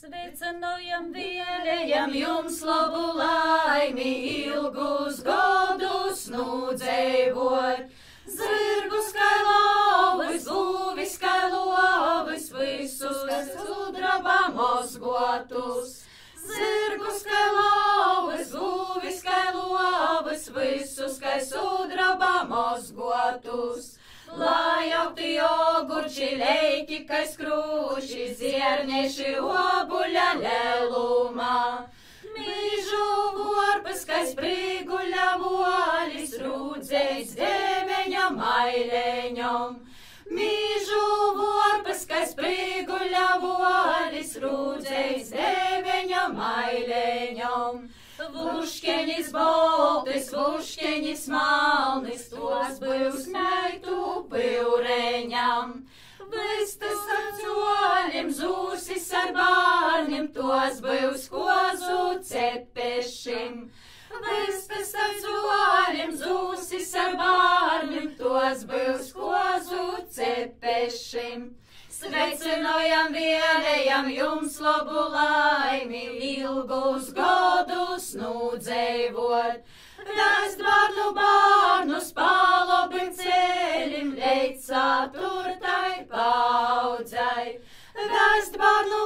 Sveicinojam, vēlējam jums labu laimi, ilgus gadus nūdzēvot. Zirgus kai lovus, būvis kai lovus, visus, kas sudraba mozgotus. Zirgus kai lovus, būvis kai lovus, visus, kai sudraba mozgotus. Lai augti jogurči, leiki, kai skrūši, zierneši obuļa lelumā. Mīžu vorpas, kai sprīguļa volis, rūdzējs deveņa maileņom. Mīžu vorpas, kai sprīguļa volis, rūdzējs deveņa maileņom. Vuškeņis boltis, vuškeņis malnis, tos byvs meitu pyureņam. Vistas ar coļim, zūsis ar bārnim, tos byvs kozu cepešim. Vistas ar coļim, zūsis ar bārnim, tos byvs kozu cepešim. Sveicinojam, vēlējam jums labu laimi, ilgus gadus nūdzēvot. Vēst bārnus palobim ceļim, leicā turtai paudzai. Vēst bārnu